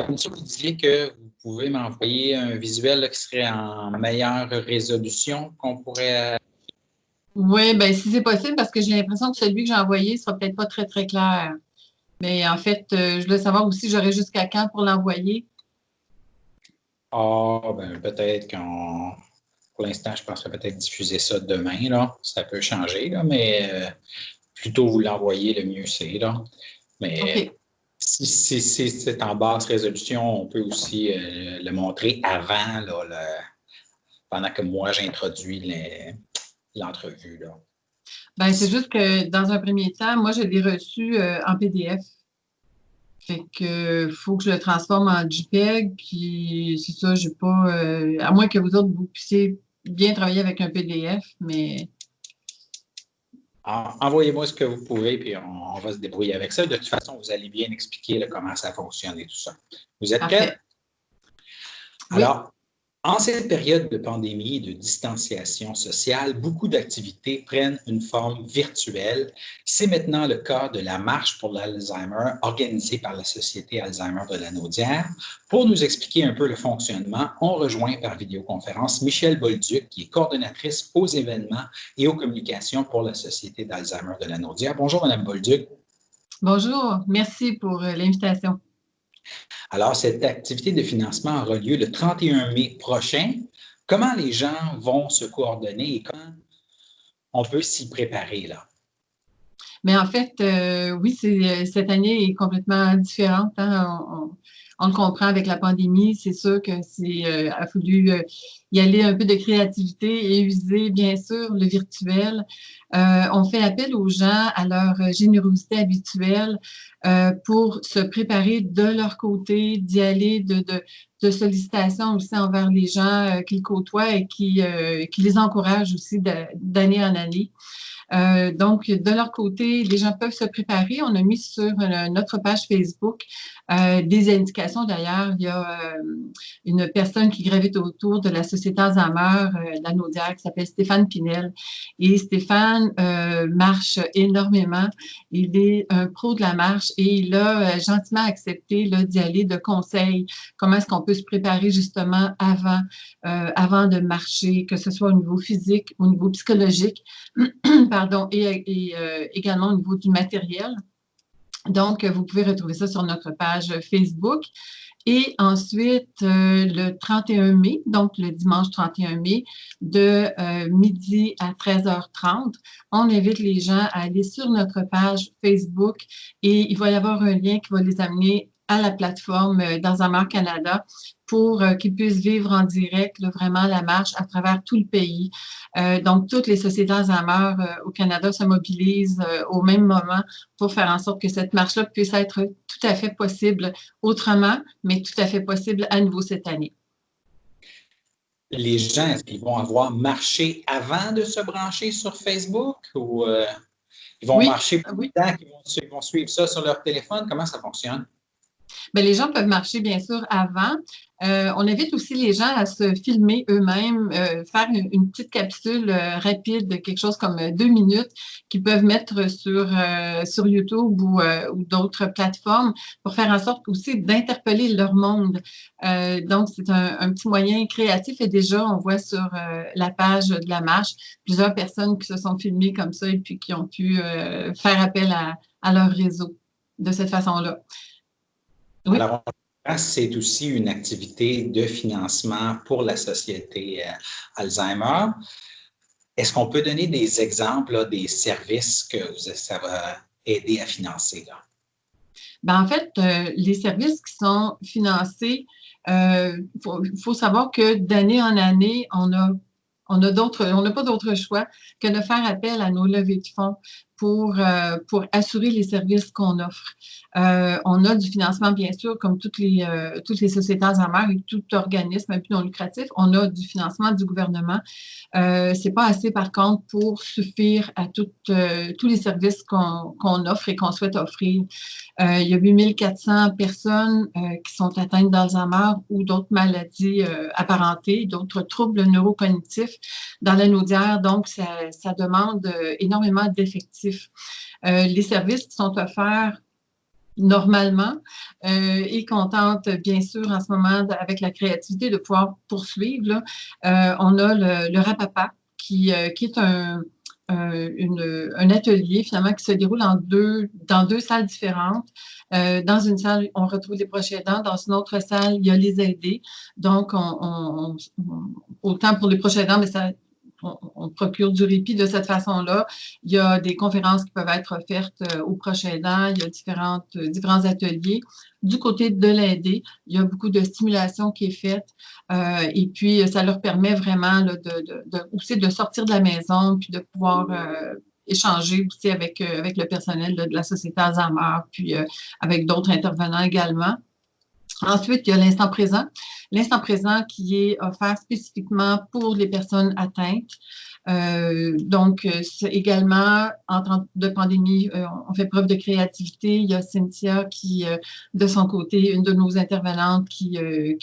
Comme ça, vous disiez que vous pouvez m'envoyer un visuel là, qui serait en meilleure résolution qu'on pourrait. Oui, bien, si c'est possible, parce que j'ai l'impression que celui que j'ai envoyé ne sera peut-être pas très, très clair. Mais en fait, je voulais savoir aussi, j'aurai jusqu'à quand pour l'envoyer. Ben peut-être qu'on. Pour l'instant, je penserais peut-être diffuser ça demain, là. Ça peut changer, là, mais plus tôt vous l'envoyez, le mieux c'est, là. Mais OK. si c'est en basse résolution, on peut aussi le montrer avant, là, pendant que moi j'introduis l'entrevue, là. Ben, c'est juste que dans un premier temps, moi, je l'ai reçu en PDF. Fait que faut que je le transforme en JPEG, puis c'est ça, j'ai pas. À moins que vous autres, vous puissiez bien travailler avec un PDF, mais. Envoyez-moi ce que vous pouvez, puis on va se débrouiller avec ça. De toute façon, vous allez bien expliquer là, comment ça fonctionne et tout ça. Vous êtes prêts? Parfait. Oui. Alors, en cette période de pandémie et de distanciation sociale, beaucoup d'activités prennent une forme virtuelle. C'est maintenant le cas de la marche pour l'Alzheimer organisée par la Société Alzheimer de la Naudière. Pour nous expliquer un peu le fonctionnement, on rejoint par vidéoconférence Michèle Bolduc, qui est coordonnatrice aux événements et aux communications pour la Société d'Alzheimer de la Naudière. Bonjour, Mme Bolduc. Bonjour. Merci pour l'invitation. Alors, cette activité de financement aura lieu le 31 mai prochain. Comment les gens vont se coordonner et comment on peut s'y préparer, là? Mais en fait, oui, cette année est complètement différente, hein. On le comprend avec la pandémie. C'est sûr que a fallu y aller un peu de créativité et user, bien sûr, le virtuel. On fait appel aux gens à leur générosité habituelle pour se préparer de leur côté, d'y aller de sollicitations aussi envers les gens qu'ils côtoient et qui les encouragent aussi d'année en année. Donc, de leur côté, les gens peuvent se préparer. On a mis sur notre page Facebook des indications. D'ailleurs, il y a une personne qui gravite autour de la Société Alzheimer, la Naudière, qui s'appelle Stéphane Pinel. Et Stéphane marche énormément. Il est un pro de la marche et il a gentiment accepté là, d'y aller de conseils. Comment est-ce qu'on peut se préparer justement avant de marcher, que ce soit au niveau physique, au niveau psychologique. Pardon, et également au niveau du matériel. Donc, vous pouvez retrouver ça sur notre page Facebook. Et ensuite, le 31 mai, donc le dimanche 31 mai, de midi à 13h30, on invite les gens à aller sur notre page Facebook et il va y avoir un lien qui va les amener à la plateforme d'Alzheimer Canada pour qu'ils puissent vivre en direct là, vraiment la marche à travers tout le pays. Donc, toutes les sociétés Alzheimer au Canada se mobilisent au même moment pour faire en sorte que cette marche-là puisse être tout à fait possible autrement, mais tout à fait possible à nouveau cette année. Les gens, est-ce qu'ils vont avoir marché avant de se brancher sur Facebook ou ils vont marcher plus oui. tard, ils vont suivre ça sur leur téléphone? Comment ça fonctionne? Bien, les gens peuvent marcher, bien sûr, avant. On invite aussi les gens à se filmer eux-mêmes, faire une petite capsule rapide de quelque chose comme 2 minutes qu'ils peuvent mettre sur YouTube ou d'autres plateformes pour faire en sorte aussi d'interpeller leur monde. Donc, c'est un petit moyen créatif et déjà, on voit sur la page de la marche plusieurs personnes qui se sont filmées comme ça et puis qui ont pu faire appel à leur réseau de cette façon-là. Oui. Alors, c'est aussi une activité de financement pour la Société Alzheimer. Est-ce qu'on peut donner des exemples là, des services que ça va aider à financer? Là? Ben, en fait, les services qui sont financés, faut savoir que d'année en année, on n'a pas d'autre choix que de faire appel à nos levées de fonds pour assurer les services qu'on offre. On a du financement, bien sûr, comme toutes les sociétés Alzheimer et tout organisme un peu non lucratif. On a du financement du gouvernement. C'est pas assez, par contre, pour suffire à tous les services qu'on offre et qu'on souhaite offrir. Il y a 8400 personnes qui sont atteintes d'Alzheimer ou d'autres maladies apparentées, d'autres troubles neurocognitifs dans la Naudière. Donc, ça demande énormément d'effectifs. Les services qui sont offerts, normalement et contente, bien sûr, en ce moment, avec la créativité, de pouvoir poursuivre. Là. On a le Rapapa, qui est un atelier, finalement, qui se déroule dans deux salles différentes. Dans une salle, on retrouve les proches aidants. Dans une autre salle, il y a les aidés. Donc, autant pour les proches aidants, mais on procure du répit de cette façon-là. Il y a des conférences qui peuvent être offertes aux proches aidants. Il y a différents ateliers. Du côté de l'aidé, il y a beaucoup de stimulation qui est faite. Et puis, ça leur permet vraiment là, aussi de sortir de la maison puis de pouvoir échanger aussi avec le personnel là, de la Société Alzheimer, puis avec d'autres intervenants également. Ensuite, il y a l'instant présent. L'instant présent qui est offert spécifiquement pour les personnes atteintes. Donc, également, en temps de pandémie, on fait preuve de créativité. Il y a Cynthia qui, de son côté, une de nos intervenantes qui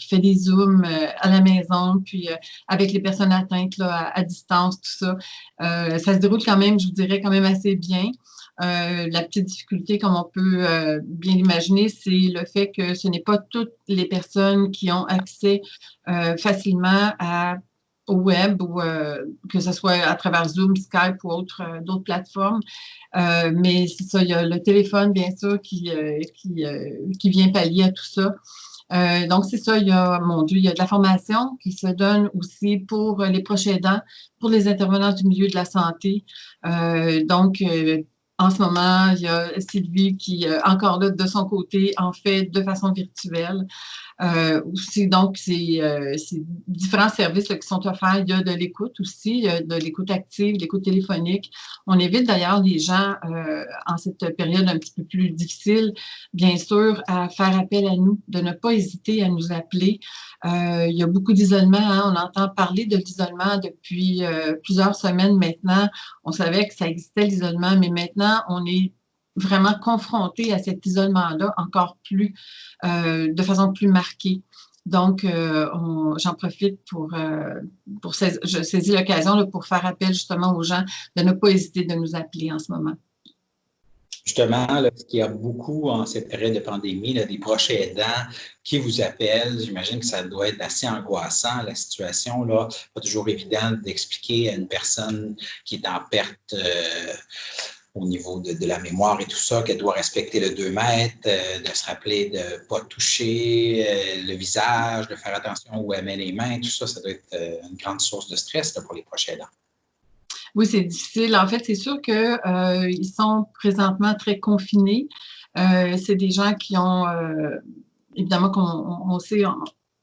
fait des Zooms à la maison, puis avec les personnes atteintes là, à distance, tout ça. Ça se déroule quand même, je vous dirais, quand même assez bien. La petite difficulté, comme on peut bien l'imaginer, c'est le fait que ce n'est pas toutes les personnes qui ont accès facilement au web, ou que ce soit à travers Zoom, Skype ou d'autres plateformes. Mais c'est ça, il y a le téléphone, bien sûr, qui vient pallier à tout ça. Donc, c'est ça, il y a de la formation qui se donne aussi pour les proches aidants, pour les intervenants du milieu de la santé. Donc, en ce moment, il y a Sylvie qui, encore là, de son côté, en fait de façon virtuelle. Aussi, donc, c'est différents services là, qui sont offerts. Il y a de l'écoute aussi, de l'écoute active, de l'écoute téléphonique. On évite d'ailleurs les gens, en cette période un petit peu plus difficile, bien sûr, à faire appel à nous, de ne pas hésiter à nous appeler. Il y a beaucoup d'isolement. Hein, on entend parler de l'isolement depuis plusieurs semaines maintenant. On savait que ça existait, l'isolement, mais maintenant, on est vraiment confronté à cet isolement-là encore plus, de façon plus marquée. Donc, j'en profite je saisis l'occasion là, pour faire appel justement aux gens de ne pas hésiter de nous appeler en ce moment. Justement, là, il y a beaucoup en cette période de pandémie, là, des proches aidants qui vous appellent. J'imagine que ça doit être assez angoissant, la situation. Là, pas toujours évident d'expliquer à une personne qui est en perte au niveau de la mémoire et tout ça, qu'elle doit respecter le 2 mètres, de se rappeler de ne pas toucher le visage, de faire attention où elle met les mains. Tout ça, ça doit être une grande source de stress là, pour les proches aidants. Oui, c'est difficile. En fait, c'est sûr qu'ils sont présentement très confinés. C'est des gens qui ont, évidemment, qu'on sait,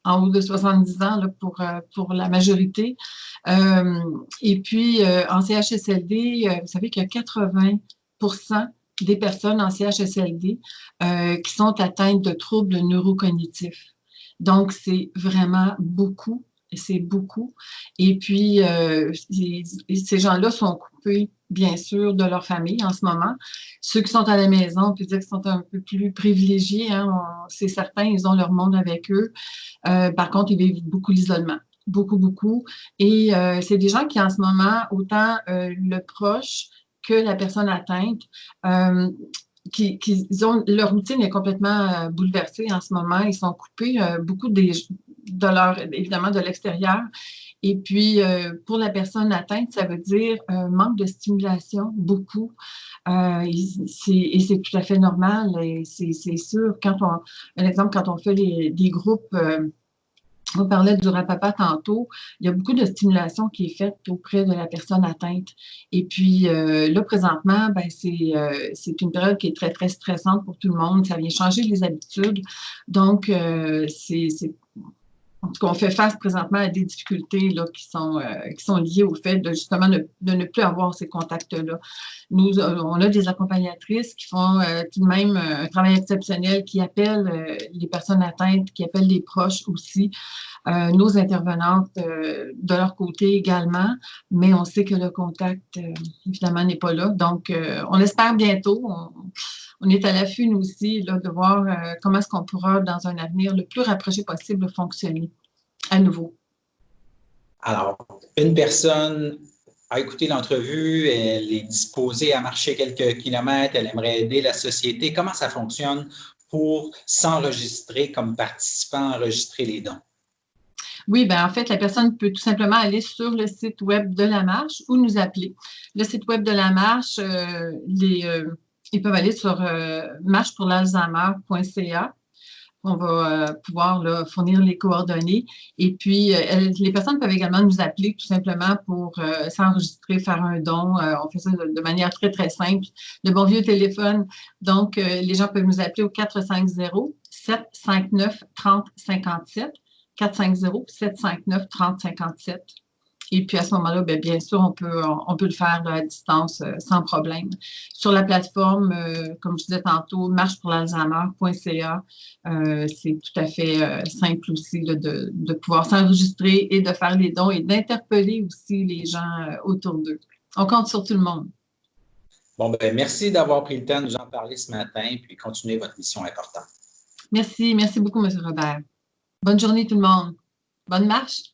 en haut de 70 ans là, pour la majorité. Et puis, en CHSLD, vous savez qu'il y a 80% des personnes en CHSLD qui sont atteintes de troubles neurocognitifs. Donc, c'est vraiment beaucoup. C'est beaucoup. Et puis, ces gens-là sont coupés, bien sûr, de leur famille en ce moment. Ceux qui sont à la maison, on peut dire qu'ils sont un peu plus privilégiés. Hein, c'est certain, ils ont leur monde avec eux. Par contre, ils vivent beaucoup l'isolement. Beaucoup, beaucoup. Et c'est des gens qui, en ce moment, autant le proche que la personne atteinte, leur routine est complètement bouleversée en ce moment. Ils sont coupés beaucoup évidemment de l'extérieur. Et puis, pour la personne atteinte, ça veut dire manque de stimulation, beaucoup. Et c'est tout à fait normal. Et c'est sûr, un exemple, quand on fait des groupes, on parlait du Rapapa tantôt, il y a beaucoup de stimulation qui est faite auprès de la personne atteinte. Et puis là, présentement, c'est une période qui est très, très stressante pour tout le monde. Ça vient changer les habitudes. Donc, en tout cas, on fait face présentement à des difficultés là, qui sont liées au fait de justement de ne plus avoir ces contacts-là. Nous, on a des accompagnatrices qui font tout de même un travail exceptionnel, qui appellent les personnes atteintes, qui appellent les proches aussi, nos intervenantes de leur côté également, mais on sait que le contact, évidemment, n'est pas là. Donc, on espère bientôt. On est à l'affût, nous aussi, là, de voir comment est-ce qu'on pourra, dans un avenir le plus rapproché possible, fonctionner à nouveau. Alors, une personne a écouté l'entrevue, elle est disposée à marcher quelques kilomètres, elle aimerait aider la société. Comment ça fonctionne pour s'enregistrer comme participant, enregistrer les dons? Oui, ben en fait, la personne peut tout simplement aller sur le site web de la marche ou nous appeler. Le site web de la marche, ils peuvent aller sur marchepourlalzheimer.ca. On va pouvoir là, fournir les coordonnées. Et puis, les personnes peuvent également nous appeler tout simplement pour s'enregistrer, faire un don. On fait ça de manière très, très simple. Le bon vieux téléphone. Donc, les gens peuvent nous appeler au 450-759-3057. 450-759-3057. Et puis, à ce moment-là, bien sûr, on peut le faire là, à distance sans problème. Sur la plateforme, comme je disais tantôt, marchepourlalzheimer.ca, c'est tout à fait simple aussi là, de pouvoir s'enregistrer et de faire les dons et d'interpeller aussi les gens autour d'eux. On compte sur tout le monde. Bon, ben merci d'avoir pris le temps de nous en parler ce matin, puis continuez votre mission importante. Merci beaucoup, M. Robert. Bonne journée tout le monde. Bonne marche.